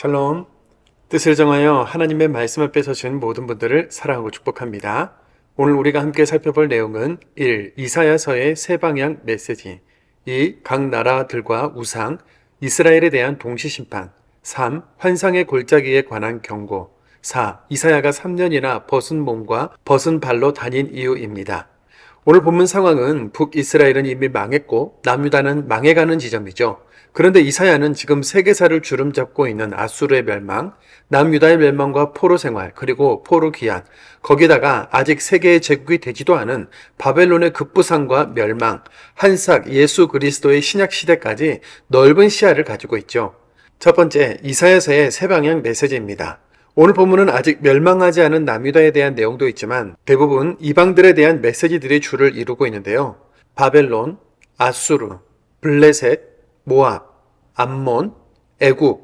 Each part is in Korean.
샬롬. 뜻을 정하여 하나님의 말씀을 뺏어준 모든 분들을 사랑하고 축복합니다. 오늘 우리가 함께 살펴볼 내용은 1. 이사야서의 세 방향 메시지. 2. 각 나라들과 우상, 이스라엘에 대한 동시심판. 3. 환상의 골짜기에 관한 경고. 4. 이사야가 3년이나 벗은 몸과 벗은 발로 다닌 이유입니다. 오늘 본문 상황은 북이스라엘은 이미 망했고 남유다는 망해가는 지점이죠. 그런데 이사야는 지금 세계사를 주름잡고 있는 아수르의 멸망, 남유다의 멸망과 포로 생활, 그리고 포로 귀환, 거기다가 아직 세계의 제국이 되지도 않은 바벨론의 급부상과 멸망, 한삭 예수 그리스도의 신약 시대까지 넓은 시야를 가지고 있죠. 첫 번째, 이사야서의 세 방향 메시지입니다. 오늘 본문은 아직 멸망하지 않은 남유다에 대한 내용도 있지만 대부분 이방들에 대한 메시지들이 줄을 이루고 있는데요. 바벨론, 아수르, 블레셋, 모압, 암몬, 애굽,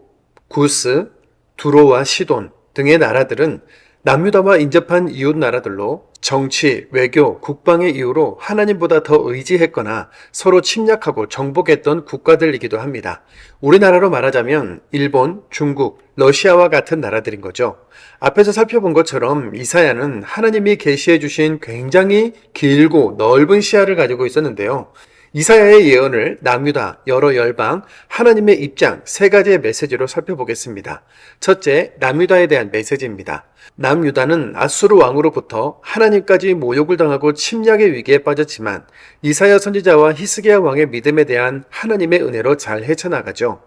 구스, 두로와 시돈 등의 나라들은 남유다와 인접한 이웃 나라들로 정치, 외교, 국방의 이유로 하나님보다 더 의지했거나 서로 침략하고 정복했던 국가들이기도 합니다. 우리나라로 말하자면 일본, 중국, 러시아와 같은 나라들인 거죠. 앞에서 살펴본 것처럼 이사야는 하나님이 계시해 주신 굉장히 길고 넓은 시야를 가지고 있었는데요. 이사야의 예언을 남유다, 여러 열방, 하나님의 입장 세 가지의 메시지로 살펴보겠습니다. 첫째, 남유다에 대한 메시지입니다. 남유다는 아수르 왕으로부터 하나님까지 모욕을 당하고 침략의 위기에 빠졌지만 이사야 선지자와 히스기야 왕의 믿음에 대한 하나님의 은혜로 잘 헤쳐나가죠.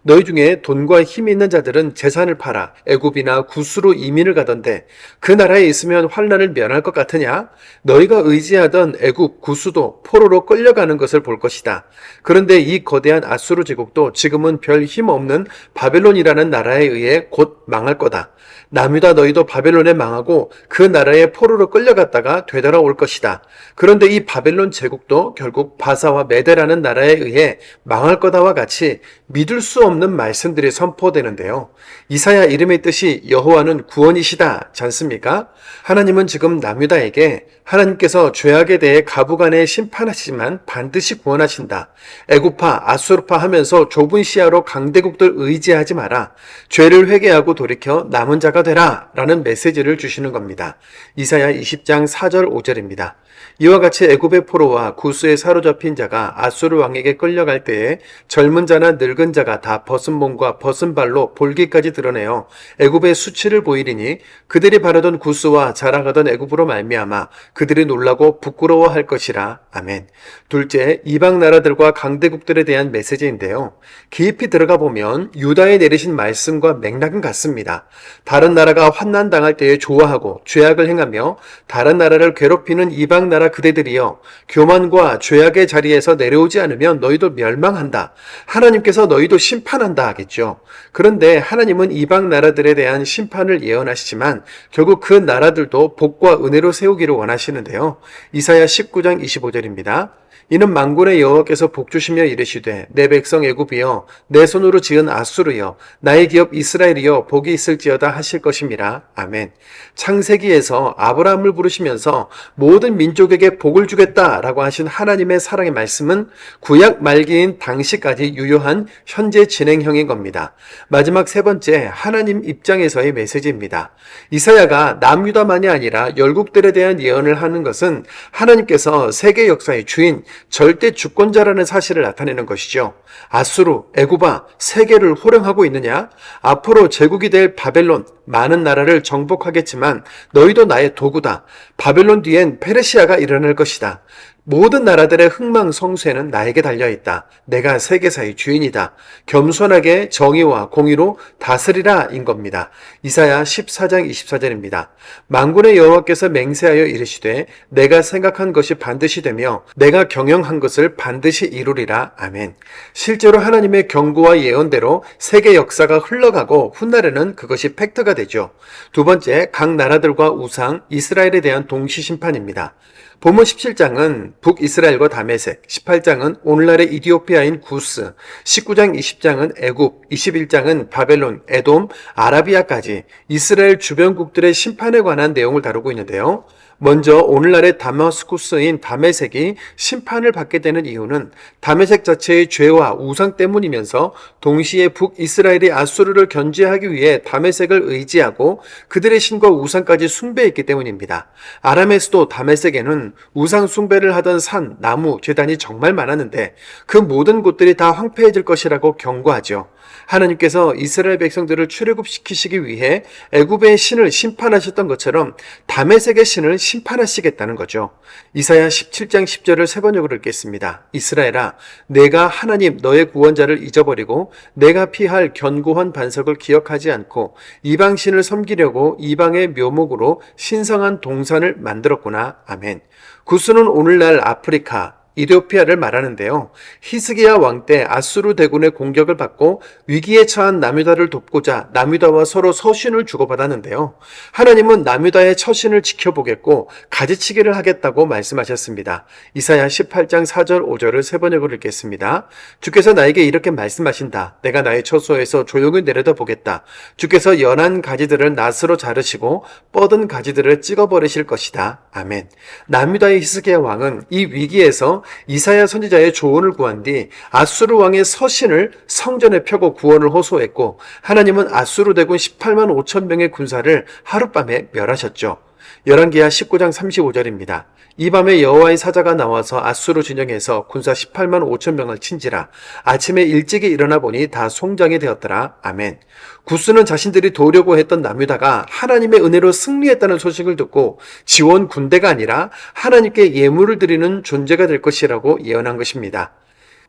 너희 중에 돈과 힘이 있는 자들은 재산을 팔아 애굽이나 구스로 이민을 가던데 그 나라에 있으면 환난을 면할 것 같으냐? 너희가 의지하던 애굽, 구스도 포로로 끌려가는 것을 볼 것이다. 그런데 이 거대한 아수르 제국도 지금은 별 힘 없는 바벨론이라는 나라에 의해 곧 망할 거다. 남유다 너희도 바벨론에 망하고 그 나라에 포로로 끌려갔다가 되돌아올 것이다. 그런데 이 바벨론 제국도 결국 바사와 메대라는 나라에 의해 망할 거다와 같이 믿을 수 없는 말씀들이 선포되는데요. 이사야 이름의 뜻이 여호와는 구원이시다지 않습니까? 하나님은 지금 남유다에게 하나님께서 죄악에 대해 가부간에 심판하시지만 반드시 구원하신다. 애굽파, 아수르파 하면서 좁은 시야로 강대국들 의지하지 마라. 죄를 회개하고 돌이켜 남은 자가 되라 라는 메시지를 주시는 겁니다. 이사야 20장 4절 5절입니다. 이와 같이 애굽의 포로와 구스에 사로잡힌 자가 아수르 왕에게 끌려갈 때에 젊은 자나 늙은 자가 다 벗은 몸과 벗은 발로 볼기까지 드러내어 애굽의 수치를 보이리니 그들이 바라던 구스와 자랑하던 애굽으로 말미암아 그들이 놀라고 부끄러워할 것이라. 아멘. 둘째, 이방 나라들과 강대국들에 대한 메시지인데요. 깊이 들어가 보면 유다에 내리신 말씀과 맥락은 같습니다. 다른 나라가 환난 당할 때에 좋아하고 죄악을 행하며 다른 나라를 괴롭히는 이방 나라 그대들이여, 교만과 죄악의 자리에서 내려오지 않으면 너희도 멸망한다. 하나님께서 너희도 심판한다 하겠죠. 그런데 하나님은 이방 나라들에 대한 심판을 예언하시지만 결국 그 나라들도 복과 은혜로 세우기를 원하시는데요. 이사야 19장 25절입니다. 이는 만군의 여호와께서 복주시며 이르시되 내 백성 애굽이여 내 손으로 지은 아수르여 나의 기업 이스라엘이여 복이 있을지어다 하실 것임이라. 아멘. 창세기에서 아브라함을 부르시면서 모든 민족에게 복을 주겠다라고 하신 하나님의 사랑의 말씀은 구약 말기인 당시까지 유효한 현재 진행형인 겁니다. 마지막 세 번째, 하나님 입장에서의 메시지입니다. 이사야가 남유다만이 아니라 열국들에 대한 예언을 하는 것은 하나님께서 세계 역사의 주인, 절대 주권자라는 사실을 나타내는 것이죠. 아수르, 애굽아, 세계를 호령하고 있느냐? 앞으로 제국이 될 바벨론, 많은 나라를 정복하겠지만 너희도 나의 도구다. 바벨론 뒤엔 페르시아가 일어날 것이다. 모든 나라들의 흥망성쇠는 나에게 달려있다. 내가 세계사의 주인이다. 겸손하게 정의와 공의로 다스리라 인 겁니다. 이사야 14장 24절입니다. 만군의 여호와께서 맹세하여 이르시되 내가 생각한 것이 반드시 되며 내가 경영한 것을 반드시 이루리라. 아멘. 실제로 하나님의 경고와 예언대로 세계 역사가 흘러가고 훗날에는 그것이 팩트가 되죠. 두 번째, 각 나라들과 우상, 이스라엘에 대한 동시심판입니다. 본문 17장은 북이스라엘과 다메섹, 18장은 오늘날의 이디오피아인 구스, 19장 20장은 애굽, 21장은 바벨론, 에돔, 아라비아까지 이스라엘 주변국들의 심판에 관한 내용을 다루고 있는데요. 먼저 오늘날의 다마스쿠스인 다메섹이 심판을 받게 되는 이유는 다메섹 자체의 죄와 우상 때문이면서 동시에 북이스라엘이 아수르를 견제하기 위해 다메섹을 의지하고 그들의 신과 우상까지 숭배했기 때문입니다. 아람에서도 다메섹에는 우상 숭배를 하던 산, 나무, 제단이 정말 많았는데 그 모든 곳들이 다 황폐해질 것이라고 경고하죠. 하나님께서 이스라엘 백성들을 출애굽시키시기 위해 애굽의 신을 심판하셨던 것처럼 다메섹의 신을 심판하시겠다는 거죠. 이사야 17장 10절을 세 번역으로 읽겠습니다. 이스라엘아, 내가 하나님 너의 구원자를 잊어버리고 내가 피할 견고한 반석을 기억하지 않고 이방 신을 섬기려고 이방의 묘목으로 신성한 동산을 만들었구나. 아멘. 구스는 오늘날 아프리카, 이디오피아를 말하는데요. 히스기야 왕 때 아수르 대군의 공격을 받고 위기에 처한 나뮤다를 돕고자 나뮤다와 서로 서신을 주고받았는데요. 하나님은 나뮤다의 처신을 지켜보겠고 가지치기를 하겠다고 말씀하셨습니다. 이사야 18장 4절 5절을 세 번역으로 읽겠습니다. 주께서 나에게 이렇게 말씀하신다. 내가 나의 처소에서 조용히 내려다보겠다. 주께서 연한 가지들을 낫으로 자르시고 뻗은 가지들을 찍어버리실 것이다. 아멘. 나뮤다의 히스기야 왕은 이 위기에서 이사야 선지자의 조언을 구한 뒤 아수르 왕의 서신을 성전에 펴고 구원을 호소했고 하나님은 아수르 대군 18만 5천 명의 군사를 하룻밤에 멸하셨죠. 열왕기하 19장 35절입니다. 이 밤에 여호와의 사자가 나와서 아수르 진영에서 군사 18만 5천 명을 친지라. 아침에 일찍이 일어나 보니 다 송장이 되었더라. 아멘. 구스는 자신들이 도우려고 했던 나뮤다가 하나님의 은혜로 승리했다는 소식을 듣고 지원 군대가 아니라 하나님께 예물을 드리는 존재가 될 것이라고 예언한 것입니다.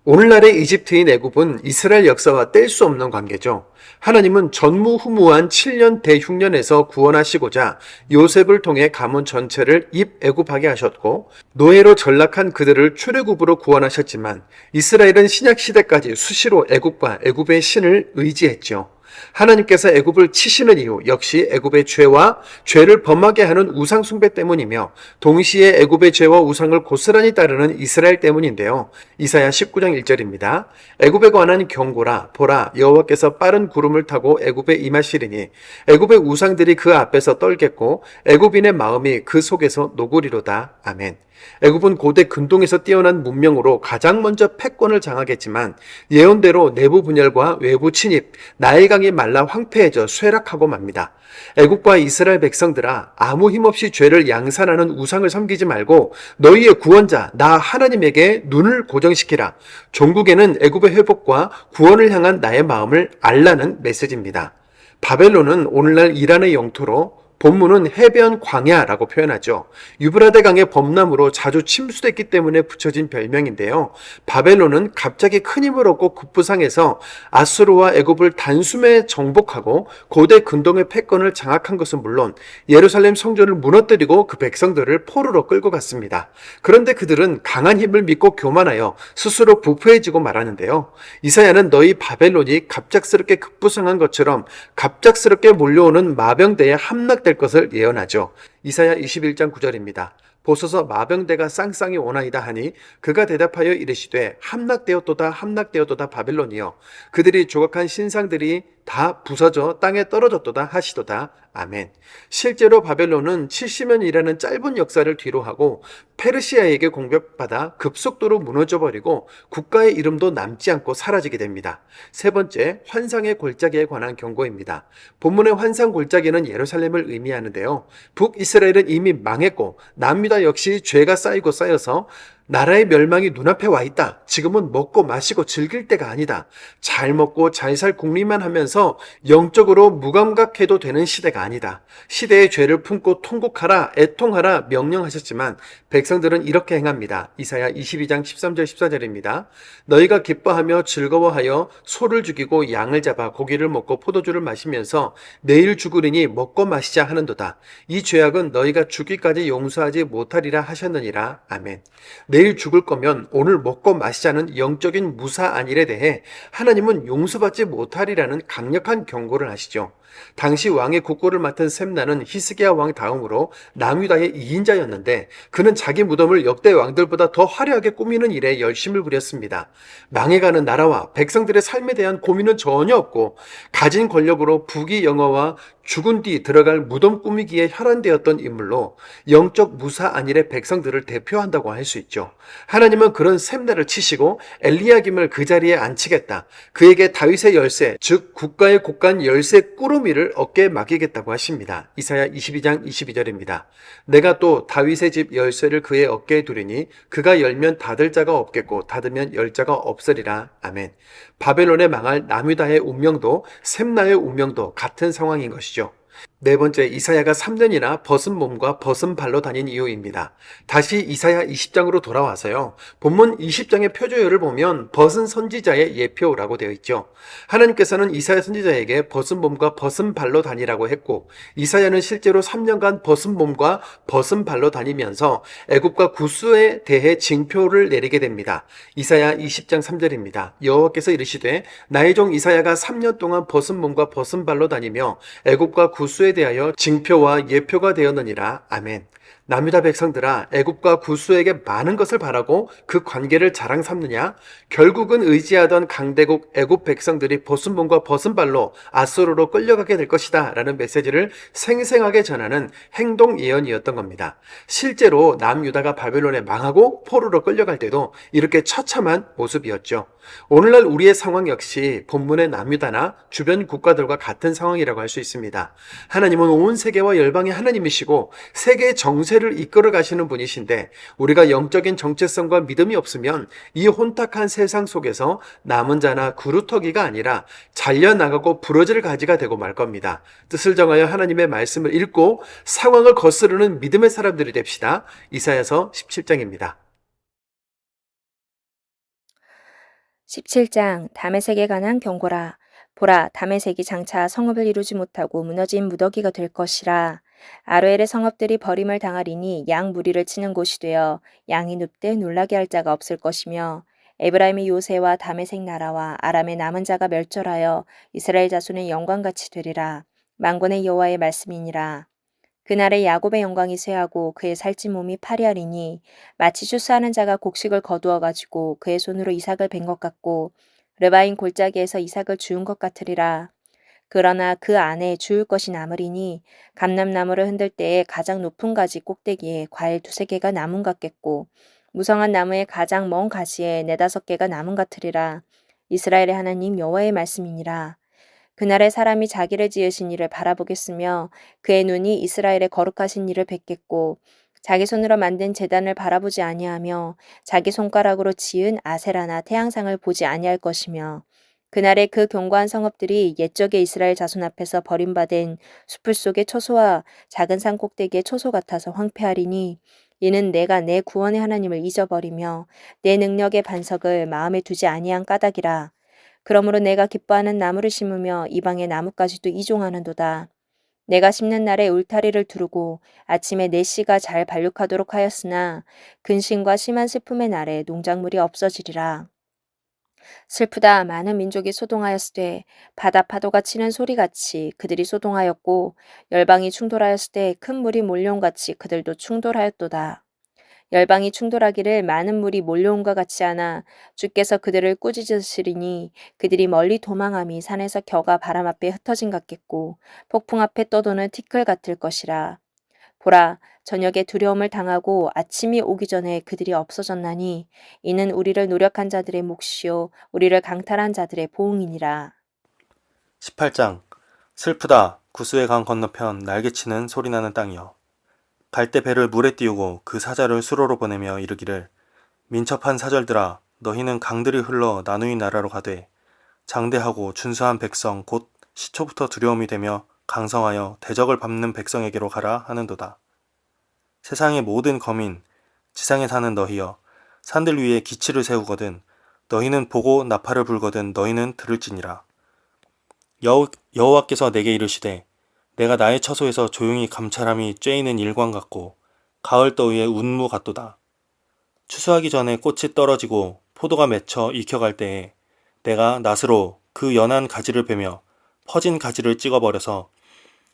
오늘날의 이집트인 애굽은 이스라엘 역사와 뗄 수 없는 관계죠. 하나님은 전무후무한 7년 대흉년에서 구원하시고자 요셉을 통해 가문 전체를 입애굽하게 하셨고 노예로 전락한 그들을 출애굽으로 구원하셨지만 이스라엘은 신약시대까지 수시로 애굽과 애굽의 신을 의지했죠. 하나님께서 애굽을 치시는 이유 역시 애굽의 죄와 죄를 범하게 하는 우상 숭배 때문이며 동시에 애굽의 죄와 우상을 고스란히 따르는 이스라엘 때문인데요. 이사야 19장 1절입니다. 애굽에 관한 경고라 보라 여호와께서 빠른 구름을 타고 애굽에 임하시리니 애굽의 우상들이 그 앞에서 떨겠고 애굽인의 마음이 그 속에서 노구리로다. 아멘. 애굽은 고대 근동에서 뛰어난 문명으로 가장 먼저 패권을 장악했지만 예언대로 내부 분열과 외부 침입, 나일강이 말라 황폐해져 쇠락하고 맙니다. 애굽과 이스라엘 백성들아 아무 힘없이 죄를 양산하는 우상을 섬기지 말고 너희의 구원자 나 하나님에게 눈을 고정시키라. 종국에는 애굽의 회복과 구원을 향한 나의 마음을 알라는 메시지입니다. 바벨론은 오늘날 이란의 영토로 본문은 해변 광야라고 표현하죠. 유브라데 강의 범람으로 자주 침수됐기 때문에 붙여진 별명인데요. 바벨론은 갑자기 큰 힘을 얻고 급부상해서 아수르와 애굽을 단숨에 정복하고 고대 근동의 패권을 장악한 것은 물론 예루살렘 성전을 무너뜨리고 그 백성들을 포로로 끌고 갔습니다. 그런데 그들은 강한 힘을 믿고 교만하여 스스로 부패해지고 말하는데요. 이사야는 너희 바벨론이 갑작스럽게 급부상한 것처럼 갑작스럽게 몰려오는 마병대에 함락될 것을 예언하죠. 이사야 21장 9절입니다. 보소서 마병대가 쌍쌍이 오나이다 하니 그가 대답하여 이르시되 함락되었도다 함락되었도다 바벨론이여 그들이 조각한 신상들이 다 부서져 땅에 떨어졌도다 하시도다. 아멘. 실제로 바벨론은 70년이라는 짧은 역사를 뒤로하고 페르시아에게 공격받아 급속도로 무너져버리고 국가의 이름도 남지 않고 사라지게 됩니다. 세 번째, 환상의 골짜기에 관한 경고입니다. 본문의 환상 골짜기는 예루살렘을 의미하는데요. 북이스라엘은 이미 망했고 남유다 역시 죄가 쌓이고 쌓여서 나라의 멸망이 눈앞에 와 있다. 지금은 먹고 마시고 즐길 때가 아니다. 잘 먹고 잘 살 궁리만 하면서 영적으로 무감각해도 되는 시대가 아니다. 시대의 죄를 품고 통곡하라, 애통하라 명령하셨지만 백성들은 이렇게 행합니다. 이사야 22장 13절 14절입니다. 너희가 기뻐하며 즐거워하여 소를 죽이고 양을 잡아 고기를 먹고 포도주를 마시면서 내일 죽으리니 먹고 마시자 하는도다. 이 죄악은 너희가 죽기까지 용서하지 못하리라 하셨느니라. 아멘. 내일 죽을 거면 오늘 먹고 마시자는 영적인 무사 안일에 대해 하나님은 용서받지 못하리라는 강력한 경고를 하시죠. 당시 왕의 국고를 맡은 셈나는 히스기야 왕 다음으로 남유다의 2인자였는데 그는 자기 무덤을 역대 왕들보다 더 화려하게 꾸미는 일에 열심을 부렸습니다. 망해가는 나라와 백성들의 삶에 대한 고민은 전혀 없고 가진 권력으로 부귀영화와 죽은 뒤 들어갈 무덤 꾸미기에 혈안되었던 인물로 영적 무사 안일의 백성들을 대표한다고 할 수 있죠. 하나님은 그런 셈나를 치시고 엘리야김을 그 자리에 앉히겠다. 그에게 다윗의 열쇠, 즉 국가의 곳간 열쇠 꾸러미를 어깨에 맡기겠다고 하십니다. 이사야 22장 22절입니다. 내가 또 다윗의 집 열쇠를 그의 어깨에 두리니 그가 열면 닫을 자가 없겠고 닫으면 열 자가 없으리라. 아멘. 바벨론에 망할 남유다의 운명도 셈나의 운명도 같은 상황인 것이죠. 네 번째, 이사야가 3년이나 벗은 몸과 벗은 발로 다닌 이유입니다. 다시 이사야 20장으로 돌아와서요. 본문 20장의 표조열을 보면 벗은 선지자의 예표라고 되어 있죠. 하나님께서는 이사야 선지자에게 벗은 몸과 벗은 발로 다니라고 했고 이사야는 실제로 3년간 벗은 몸과 벗은 발로 다니면서 애굽과 구스에 대해 징표를 내리게 됩니다. 이사야 20장 3절입니다. 여호와께서 이르시되 나의 종 이사야가 3년 동안 벗은 몸과 벗은 발로 다니며 애굽과 구스에 대하여 징표와 예표가 되었느니라. 아멘. 남유다 백성들아, 애굽과 구스에게 많은 것을 바라고 그 관계를 자랑 삼느냐? 결국은 의지하던 강대국 애굽 백성들이 벗은 몸과 벗은 발로 아수르로 끌려가게 될 것이다 라는 메시지를 생생하게 전하는 행동 예언이었던 겁니다. 실제로 남유다가 바벨론에 망하고 포로로 끌려갈 때도 이렇게 처참한 모습이었죠. 오늘날 우리의 상황 역시 본문의 남유다나 주변 국가들과 같은 상황이라고 할 수 있습니다. 하나님은 온 세계와 열방의 하나님이시고 세계의 정세를 이끌어 가시는 분이신데 우리가 영적인 정체성과 믿음이 없으면 이 혼탁한 세상 속에서 남은 자나 그루터기가 아니라 잘려나가고 부러질 가지가 되고 말 겁니다. 뜻을 정하여 하나님의 말씀을 읽고 상황을 거스르는 믿음의 사람들이 됩시다. 이사야서 17장입니다. 17장 다메섹에 관한 경고라. 보라, 다메섹이 장차 성읍을 이루지 못하고 무너진 무더기가 될 것이라. 아로엘의 성읍들이 버림을 당하리니 양 무리를 치는 곳이 되어 양이 눕되 놀라게 할 자가 없을 것이며 에브라임의 요새와 다메섹 나라와 아람의 남은 자가 멸절하여 이스라엘 자손의 영광같이 되리라. 만군의 여호와의 말씀이니라. 그날에 야곱의 영광이 쇠하고 그의 살찐 몸이 파리하리니 마치 추수하는 자가 곡식을 거두어 가지고 그의 손으로 이삭을 벤 것 같고 르바인 골짜기에서 이삭을 주운 것 같으리라. 그러나 그 안에 주울 것이 남으리니 감람나무를 흔들 때에 가장 높은 가지 꼭대기에 과일 2-3개가 나문 같겠고 무성한 나무의 가장 먼 가지에 4-5개가 나문 같으리라. 이스라엘의 하나님 여호와의 말씀이니라. 그날에 사람이 자기를 지으신 이를 바라보겠으며 그의 눈이 이스라엘의 거룩하신 이를 뵙겠고 자기 손으로 만든 제단을 바라보지 아니하며 자기 손가락으로 지은 아세라나 태양상을 보지 아니할 것이며 그날에 그 견고한 성읍들이 옛적의 이스라엘 자손 앞에서 버림받은 숲을 속의 초소와 작은 산 꼭대기의 초소 같아서 황폐하리니 이는 내가 내 구원의 하나님을 잊어버리며 내 능력의 반석을 마음에 두지 아니한 까닭이라. 그러므로 내가 기뻐하는 나무를 심으며 이방의 나무까지도 이종하는도다. 내가 심는 날에 울타리를 두르고 아침에 내 씨가 잘 발육하도록 하였으나 근심과 심한 슬픔의 날에 농작물이 없어지리라. 슬프다. 많은 민족이 소동하였으되 바다 파도가 치는 소리같이 그들이 소동하였고 열방이 충돌하였을 때 큰 물이 몰려온 같이 그들도 충돌하였도다. 열방이 충돌하기를 많은 물이 몰려온과 같이 하나 주께서 그들을 꾸짖으시리니 그들이 멀리 도망함이 산에서 겨가 바람 앞에 흩어진 같겠고 폭풍 앞에 떠도는 티끌 같을 것이라. 보라, 저녁에 두려움을 당하고 아침이 오기 전에 그들이 없어졌나니 이는 우리를 노력한 자들의 몫이요 우리를 강탈한 자들의 보응이니라. 18장 슬프다. 구스의 강 건너편 날개치는 소리나는 땅이여. 갈대 배를 물에 띄우고 그 사자를 수로로 보내며 이르기를 민첩한 사절들아 너희는 강들이 흘러 나누이 나라로 가되 장대하고 준수한 백성 곧 시초부터 두려움이 되며 강성하여 대적을 밟는 백성에게로 가라 하는도다. 세상의 모든 거민 지상에 사는 너희여 산들 위에 기치를 세우거든 너희는 보고 나팔을 불거든 너희는 들을지니라. 여호와께서 내게 이르시되 내가 나의 처소에서 조용히 감찰함이 쬐이는 일광 같고 가을 더위의 운무 같도다. 추수하기 전에 꽃이 떨어지고 포도가 맺혀 익혀갈 때에 내가 낫으로 그 연한 가지를 베며 퍼진 가지를 찍어버려서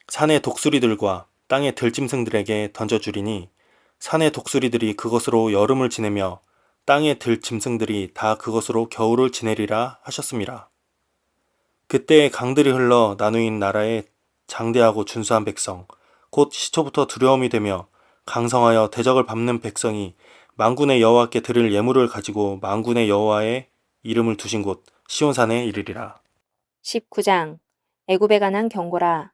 산의 독수리들과 땅의 들짐승들에게 던져주리니 산의 독수리들이 그것으로 여름을 지내며 땅의 들짐승들이 다 그것으로 겨울을 지내리라 하셨습니다. 그때 강들이 흘러 나누인 나라의 장대하고 준수한 백성, 곧 시초부터 두려움이 되며 강성하여 대적을 밟는 백성이 만군의 여호와께 드릴 예물을 가지고 만군의 여호와의 이름을 두신 곳 시온산에 이르리라. 19장 애굽에 관한 경고라.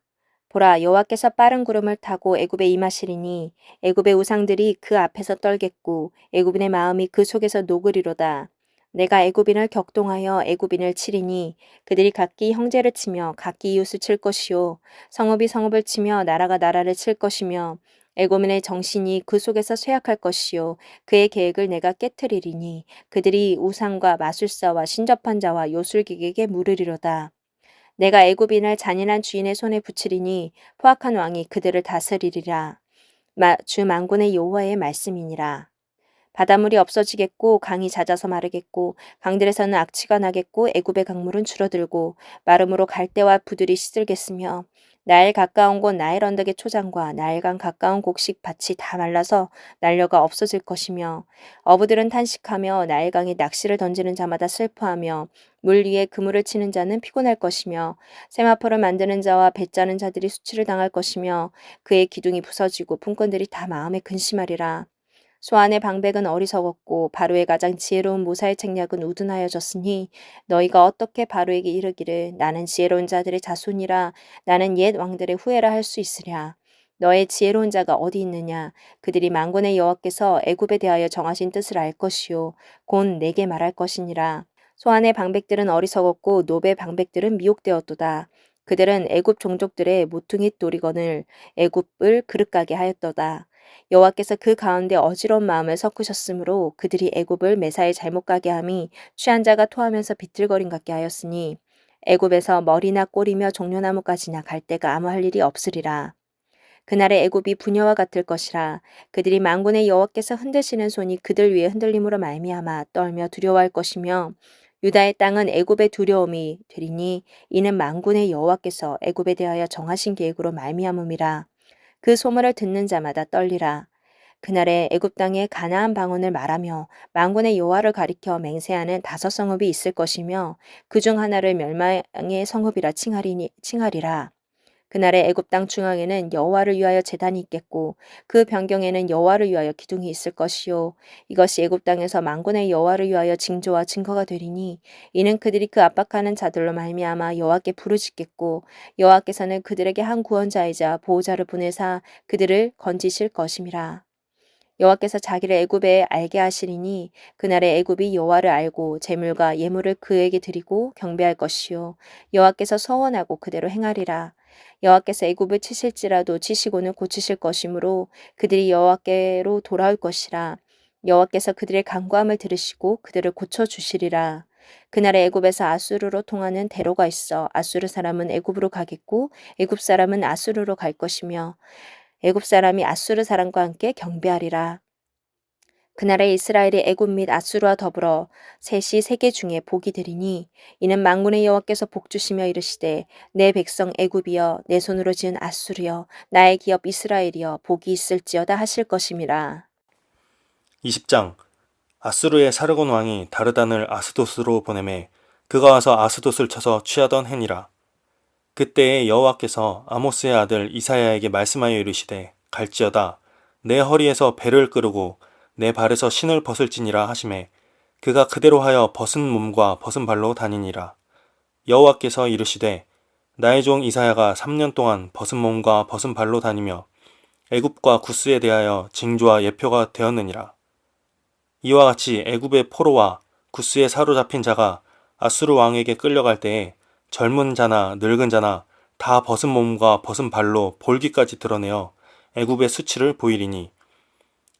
보라, 여호와께서 빠른 구름을 타고 애굽에 임하시리니 애굽의 우상들이 그 앞에서 떨겠고 애굽인의 마음이 그 속에서 녹으리로다. 내가 애굽인을 격동하여 애굽인을 치리니 그들이 각기 형제를 치며 각기 이웃을 칠 것이요 성읍이 성읍을 치며 나라가 나라를 칠 것이며 애굽인의 정신이 그 속에서 쇠약할 것이요 그의 계획을 내가 깨트리리니 그들이 우상과 마술사와 신접한 자와 요술객에게 물으리로다. 내가 애굽인을 잔인한 주인의 손에 붙이리니 포악한 왕이 그들을 다스리리라. 주 만군의 여호와의 말씀이니라. 바닷물이 없어지겠고 강이 잦아서 마르겠고 강들에서는 악취가 나겠고 애굽의 강물은 줄어들고 마름으로 갈대와 부들이 시들겠으며 나일 가까운 곳 나일 언덕의 초장과 나일강 가까운 곡식 밭이 다 말라서 난려가 없어질 것이며 어부들은 탄식하며 나일강에 낚시를 던지는 자마다 슬퍼하며 물 위에 그물을 치는 자는 피곤할 것이며 세마포를 만드는 자와 배 짜는 자들이 수치를 당할 것이며 그의 기둥이 부서지고 품꾼들이 다 마음에 근심하리라. 소안의 방백은 어리석었고 바로의 가장 지혜로운 모사의 책략은 우둔하여졌으니 너희가 어떻게 바로에게 이르기를 나는 지혜로운 자들의 자손이라 나는 옛 왕들의 후예라 할 수 있으랴. 너의 지혜로운 자가 어디 있느냐? 그들이 만군의 여호와께서 애굽에 대하여 정하신 뜻을 알 것이요 곧 내게 말할 것이니라. 소안의 방백들은 어리석었고 노베의 방백들은 미혹되었도다. 그들은 애굽 종족들의 모퉁이 돌이건을 애굽을 그릇가게 하였도다. 여호와께서 그 가운데 어지러운 마음을 섞으셨으므로 그들이 애굽을 매사에 잘못 가게 함이 취한 자가 토하면서 비틀거림 같게 하였으니 애굽에서 머리나 꼬리며 종려나무까지나 갈 데가 아무 할 일이 없으리라. 그날의 애굽이 부녀와 같을 것이라. 그들이 만군의 여호와께서 흔드시는 손이 그들 위에 흔들림으로 말미암아 떨며 두려워할 것이며 유다의 땅은 애굽의 두려움이 되리니 이는 만군의 여호와께서 애굽에 대하여 정하신 계획으로 말미암음이라. 그 소문을 듣는 자마다 떨리라. 그날에 애굽 땅에 가나안 방언을 말하며 만군의 여호와를 가리켜 맹세하는 5성읍이 있을 것이며 그 중 하나를 멸망의 성읍이라 칭하리라. 그날에 애굽 땅 중앙에는 여호와를 위하여 제단이 있겠고 그 변경에는 여호와를 위하여 기둥이 있을 것이요 이것이 애굽 땅에서 만군의 여호와를 위하여 징조와 증거가 되리니 이는 그들이 그 압박하는 자들로 말미암아 여호와께 부르짖겠고 여호와께서는 그들에게 한 구원자이자 보호자를 보내사 그들을 건지실 것임이라. 여호와께서 자기를 애굽에 알게 하시리니 그날에 애굽이 여호와를 알고 제물과 예물을 그에게 드리고 경배할 것이요 여호와께서 서원하고 그대로 행하리라. 여호와께서 애굽을 치실지라도 치시고는 고치실 것이므로 그들이 여호와께로 돌아올 것이라. 여호와께서 그들의 간구함을 들으시고 그들을 고쳐 주시리라. 그날에 애굽에서 아수르로 통하는 대로가 있어 아수르 사람은 애굽으로 가겠고 애굽 사람은 아수르로 갈 것이며 애굽 사람이 아수르 사람과 함께 경배하리라. 그날에 이스라엘이 애굽 및 아수르와 더불어 셋이 세계 중에 복이 되리니 이는 만군의 여호와께서 복 주시며 이르시되 내 백성 애굽이여 내 손으로 지은 아수르여 나의 기업 이스라엘이여 복이 있을지어다 하실 것임이라. 20장 아수르의 사르곤 왕이 다르단을 아스돗으로 보내매 그가 와서 아스돗을 쳐서 취하던 해니라. 그때에 여호와께서 아모스의 아들 이사야에게 말씀하여 이르시되 갈지어다 내 허리에서 배를 끄르고 내 발에서 신을 벗을지니라 하시매 그가 그대로 하여 벗은 몸과 벗은 발로 다니니라. 여호와께서 이르시되 나의 종 이사야가 3년 동안 벗은 몸과 벗은 발로 다니며 애굽과 구스에 대하여 징조와 예표가 되었느니라. 이와 같이 애굽의 포로와 구스에 사로잡힌 자가 아수르 왕에게 끌려갈 때에 젊은 자나 늙은 자나 다 벗은 몸과 벗은 발로 볼기까지 드러내어 애굽의 수치를 보이리니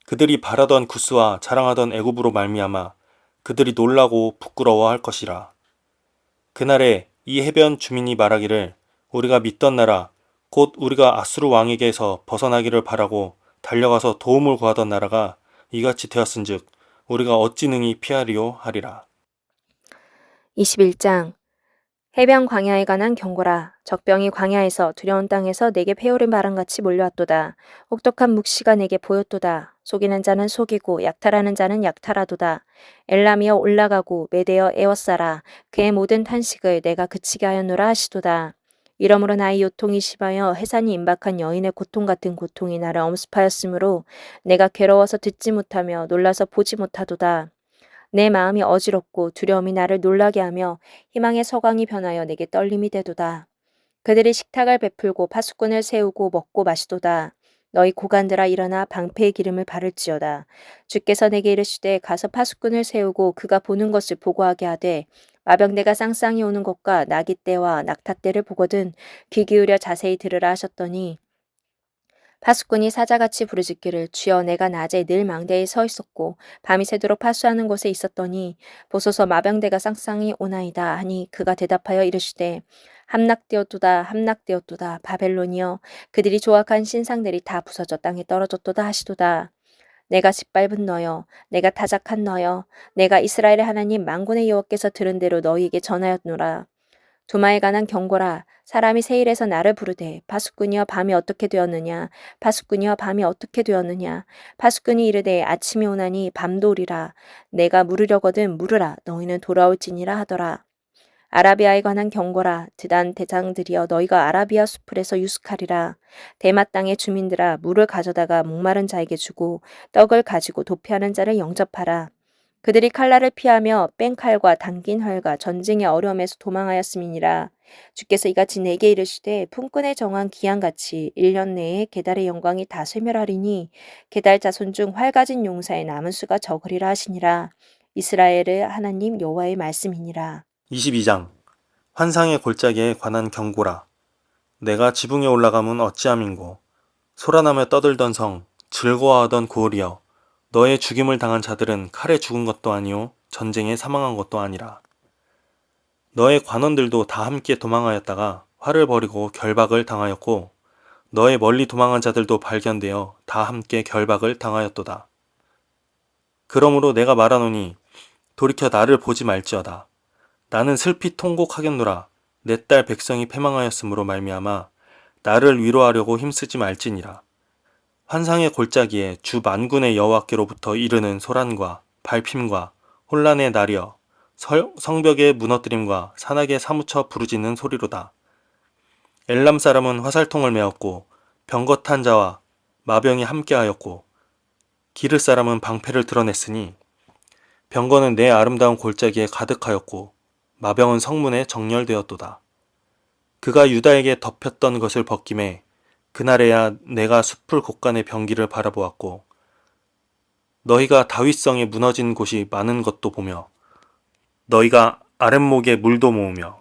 그들이 바라던 구스와 자랑하던 애굽으로 말미암아 그들이 놀라고 부끄러워할 것이라. 그날에 이 해변 주민이 말하기를 우리가 믿던 나라 곧 우리가 아수르 왕에게서 벗어나기를 바라고 달려가서 도움을 구하던 나라가 이같이 되었은즉 우리가 어찌 능히 피하리요 하리라. 21장 해변 광야에 관한 경고라. 적병이 광야에서 두려운 땅에서 내게 패오른 바람같이 몰려왔도다. 혹독한 묵시가 내게 보였도다. 속이는 자는 속이고 약탈하는 자는 약탈하도다. 엘람이여 올라가고 메대여 에워싸라. 그의 모든 탄식을 내가 그치게 하였노라 하시도다. 이러므로 나의 요통이 심하여 해산이 임박한 여인의 고통 같은 고통이 나를 엄습하였으므로 내가 괴로워서 듣지 못하며 놀라서 보지 못하도다. 내 마음이 어지럽고 두려움이 나를 놀라게 하며 희망의 서광이 변하여 내게 떨림이 되도다. 그들이 식탁을 베풀고 파수꾼을 세우고 먹고 마시도다. 너희 고관들아 일어나 방패의 기름을 바를지어다. 주께서 내게 이르시되 가서 파수꾼을 세우고 그가 보는 것을 보고하게 하되 마병대가 쌍쌍이 오는 것과 나기 때와 낙타 때를 보거든 귀 기울여 자세히 들으라 하셨더니 파수꾼이 사자같이 부르짖기를 주여 내가 낮에 늘 망대에 서 있었고 밤이 새도록 파수하는 곳에 있었더니 보소서 마병대가 쌍쌍이 오나이다 하니 그가 대답하여 이르시되 함락되었도다 함락되었도다 바벨론이여 그들이 조악한 신상들이 다 부서져 땅에 떨어졌도다 하시도다. 내가 짓밟은 너여 내가 타작한 너여 내가 이스라엘의 하나님 만군의 여호와께서 들은 대로 너희에게 전하였노라. 두마에 관한 경고라. 사람이 세일에서 나를 부르되 파수꾼이여 밤이 어떻게 되었느냐 파수꾼이여 밤이 어떻게 되었느냐 파수꾼이 이르되 아침이 오나니 밤도 오리라. 내가 물으려거든 물으라 너희는 돌아올지니라 하더라. 아라비아에 관한 경고라. 드단 대장들이여 너희가 아라비아 수풀에서 유숙하리라. 대마 땅의 주민들아 물을 가져다가 목마른 자에게 주고 떡을 가지고 도피하는 자를 영접하라. 그들이 칼날을 피하며 뺑칼과 당긴 활과 전쟁의 어려움에서 도망하였음이니라. 주께서 이같이 내게 이르시되 품꾼에 정한 기한같이 1년 내에 게달의 영광이 다 쇠멸하리니 게달 자손 중 활 가진 용사의 남은 수가 적으리라 하시니라. 이스라엘의 하나님 여호와의 말씀이니라. 22장 환상의 골짜기에 관한 경고라. 내가 지붕에 올라가면 어찌함인고 소란하며 떠들던 성 즐거워하던 고을이여 너의 죽임을 당한 자들은 칼에 죽은 것도 아니요 전쟁에 사망한 것도 아니라. 너의 관원들도 다 함께 도망하였다가 활을 버리고 결박을 당하였고 너의 멀리 도망한 자들도 발견되어 다 함께 결박을 당하였도다. 그러므로 내가 말하노니 돌이켜 나를 보지 말지어다. 나는 슬피 통곡하겠노라. 내 딸 백성이 패망하였으므로 말미암아 나를 위로하려고 힘쓰지 말지니라. 환상의 골짜기에 주 만군의 여호와께로부터 이르는 소란과 발핌과 혼란의 날이여 성벽의 무너뜨림과 산악에 사무쳐 부르짖는 소리로다. 엘람 사람은 화살통을 메었고 병거탄 자와 마병이 함께하였고 기르 사람은 방패를 드러냈으니 병거는 내 아름다운 골짜기에 가득하였고 마병은 성문에 정렬되었도다. 그가 유다에게 덮였던 것을 벗김에 그날에야 내가 숲풀 곳간의 병기를 바라보았고 너희가 다윗성에 무너진 곳이 많은 것도 보며 너희가 아랫목에 물도 모으며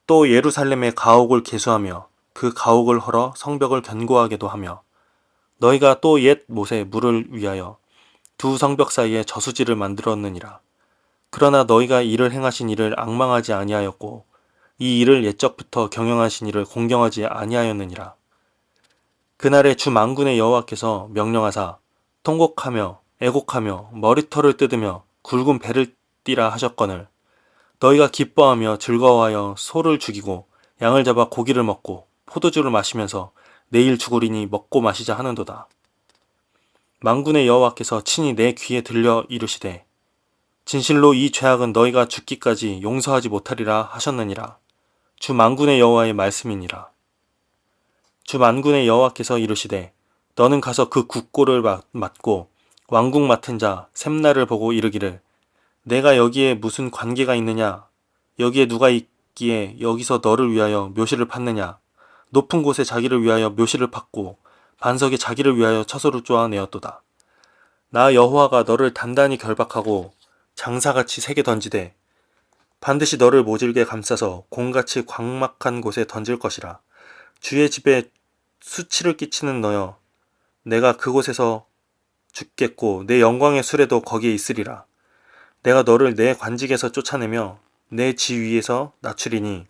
또 예루살렘의 가옥을 개수하며 그 가옥을 헐어 성벽을 견고하게도 하며 너희가 또 옛 못에 물을 위하여 두 성벽 사이에 저수지를 만들었느니라. 그러나 너희가 이를 행하신 이를 앙망하지 아니하였고 이 일을 옛적부터 경영하신 이를 공경하지 아니하였느니라. 그날에 주 만군의 여호와께서 명령하사 통곡하며 애곡하며 머리털을 뜯으며 굵은 배를 띠라 하셨거늘 너희가 기뻐하며 즐거워하여 소를 죽이고 양을 잡아 고기를 먹고 포도주를 마시면서 내일 죽으리니 먹고 마시자 하는도다. 만군의 여호와께서 친히 내 귀에 들려 이르시되 진실로 이 죄악은 너희가 죽기까지 용서하지 못하리라 하셨느니라. 주 만군의 여호와의 말씀이니라. 주 만군의 여호와께서 이르시되 너는 가서 그 국고를 맡고 왕국 맡은 자 셈나를 보고 이르기를 내가 여기에 무슨 관계가 있느냐 여기에 누가 있기에 여기서 너를 위하여 묘실을 팠느냐 높은 곳에 자기를 위하여 묘실을 팠고 반석에 자기를 위하여 처소를 쪼아내었도다. 나 여호와가 너를 단단히 결박하고 장사같이 세게 던지되 반드시 너를 모질게 감싸서 공같이 광막한 곳에 던질 것이라. 주의 집에 수치를 끼치는 너여 내가 그곳에서 죽겠고 내 영광의 수레도 거기에 있으리라. 내가 너를 내 관직에서 쫓아내며 내 지위에서 낮추리니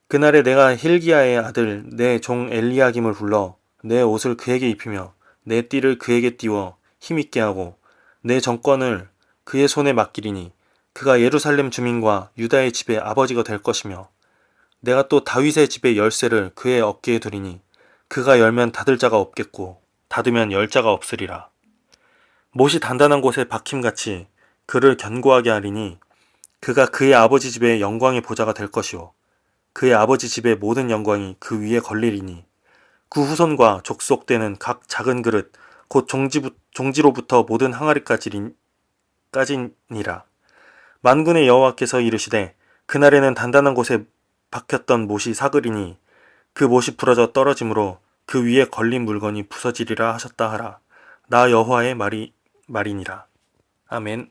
그날에 내가 hil기야의 아들 내 종 엘리야김을 불러 내 옷을 그에게 입히며 내 띠를 그에게 띄워 힘있게 하고 내 정권을 그의 손에 맡기리니 그가 예루살렘 주민과 유다의 집의 아버지가 될 것이며 내가 또 다윗의 집의 열쇠를 그의 어깨에 두리니 그가 열면 닫을 자가 없겠고 닫으면 열 자가 없으리라. 못이 단단한 곳에 박힘같이 그를 견고하게 하리니 그가 그의 아버지 집의 영광의 보좌가 될 것이요 그의 아버지 집의 모든 영광이 그 위에 걸리리니 그 후손과 족속되는 각 작은 그릇 곧 종지로부터 모든 항아리까지니라. 만군의 여호와께서 이르시되 그날에는 단단한 곳에 박혔던 못이 사그리니 그 못이 부러져 떨어짐으로 그 위에 걸린 물건이 부서지리라 하셨다 하라. 나 여호와의 말이니라. 아멘.